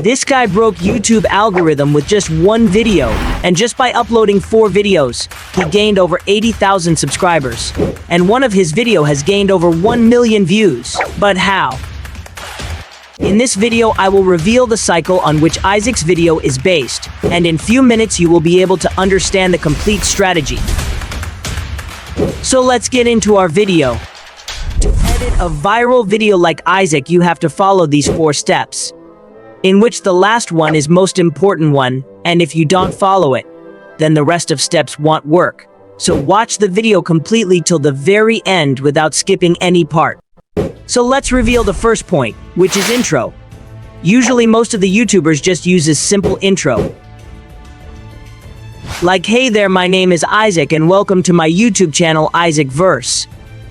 This guy broke YouTube algorithm with just one video, and just by uploading 4 videos, he gained over 80,000 subscribers. And one of his video has gained over 1 million views. But how? In this video, I will reveal the cycle on which Isaac's video is based, and in few minutes you will be able to understand the complete strategy. So let's get into our video. To edit a viral video like Isaac, you have to follow these 4 steps, in which the last one is most important one, and if you don't follow it, then the rest of steps won't work. So watch the video completely till the very end without skipping any part. So let's reveal the first point, which is intro. Usually most of the YouTubers just uses simple intro. Like, hey there, my name is Isaac and welcome to my YouTube channel Isaac Verse.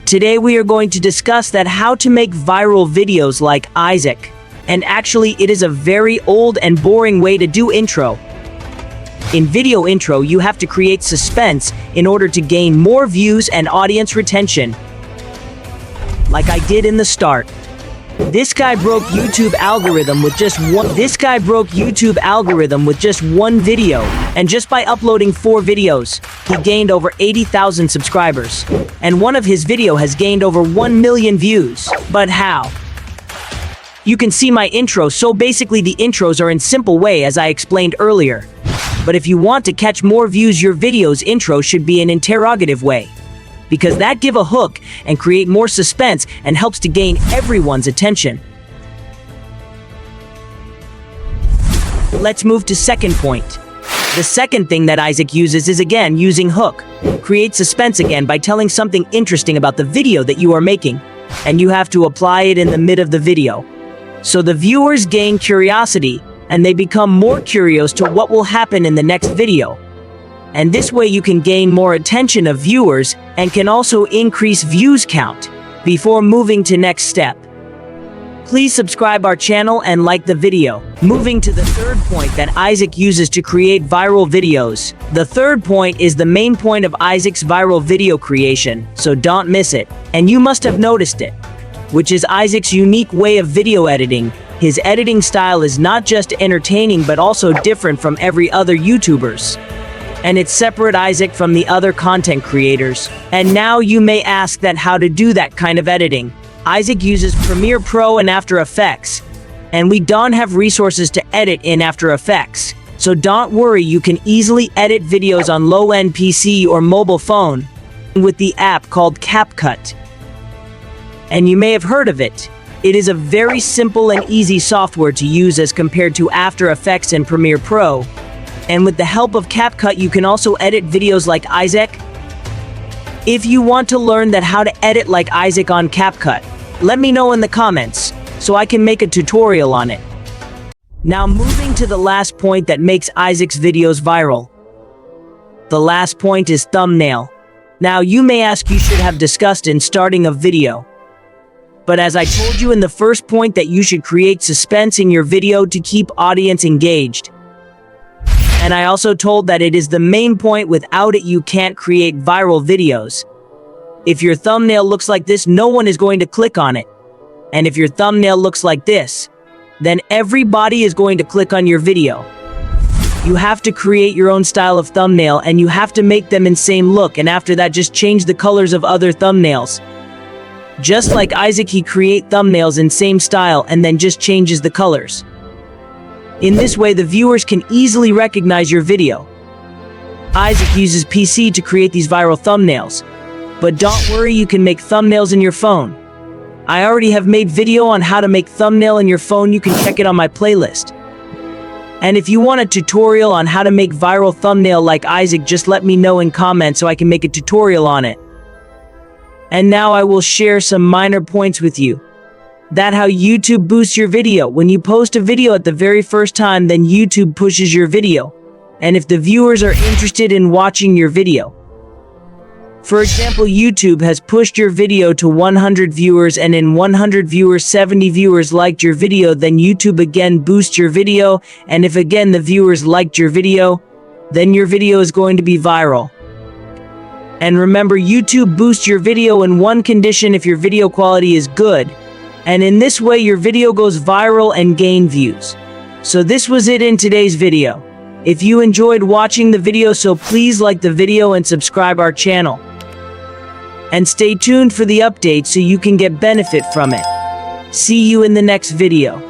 Today we are going to discuss that how to make viral videos like Isaac. And actually it is a very old and boring way to do intro. In video intro you have to create suspense in order to gain more views and audience retention. Like I did in the start. This guy broke YouTube algorithm with just one video, and just by uploading 4 videos, he gained over 80,000 subscribers. And one of his video has gained over 1 million views. But how? You can see my intro, so basically the intros are in simple way as I explained earlier. But if you want to catch more views, your video's intro should be an interrogative way, because that give a hook and create more suspense and helps to gain everyone's attention. Let's move to second point. The second thing that Isaac uses is again using hook. Create suspense again by telling something interesting about the video that you are making, and you have to apply it in the mid of the video. So the viewers gain curiosity and they become more curious to what will happen in the next video. And this way you can gain more attention of viewers and can also increase views count before moving to next step. Please subscribe our channel and like the video. Moving to the third point that Isaac uses to create viral videos. The third point is the main point of Isaac's viral video creation, so don't miss it. And you must have noticed it, which is Isaac's unique way of video editing. His editing style is not just entertaining but also different from every other YouTubers. And it separates Isaac from the other content creators. And now you may ask that how to do that kind of editing. Isaac uses Premiere Pro and After Effects, and we don't have resources to edit in After Effects. So don't worry, you can easily edit videos on low-end PC or mobile phone with the app called CapCut. And you may have heard of it. It is a very simple and easy software to use as compared to After Effects and Premiere Pro. And with the help of CapCut, you can also edit videos like Isaac. If you want to learn that how to edit like Isaac on CapCut, let me know in the comments, so I can make a tutorial on it. Now moving to the last point that makes Isaac's videos viral. The last point is thumbnail. Now you may ask, you should have discussed in starting a video. But as I told you in the first point that you should create suspense in your video to keep audience engaged. And I also told that it is the main point. Without it you can't create viral videos. If your thumbnail looks like this, no one is going to click on it. And if your thumbnail looks like this, then everybody is going to click on your video. You have to create your own style of thumbnail and you have to make them in same look, and after that just change the colors of other thumbnails. Just like Isaac, he create thumbnails in same style and then just changes the colors. In this way, the viewers can easily recognize your video. Isaac uses PC to create these viral thumbnails. But don't worry, you can make thumbnails in your phone. I already have made video on how to make thumbnail in your phone. You can check it on my playlist. And if you want a tutorial on how to make viral thumbnail like Isaac, just let me know in comments so I can make a tutorial on it. And now I will share some minor points with you. That how YouTube boosts your video. When you post a video at the very first time, then YouTube pushes your video. And if the viewers are interested in watching your video. For example, YouTube has pushed your video to 100 viewers, and in 100 viewers, 70 viewers liked your video, then YouTube again boosts your video, and if again the viewers liked your video, then your video is going to be viral. And remember, YouTube boosts your video in one condition: if your video quality is good. And in this way your video goes viral and gain views. So this was it in today's video. If you enjoyed watching the video, so please like the video and subscribe our channel. And stay tuned for the updates so you can get benefit from it. See you in the next video.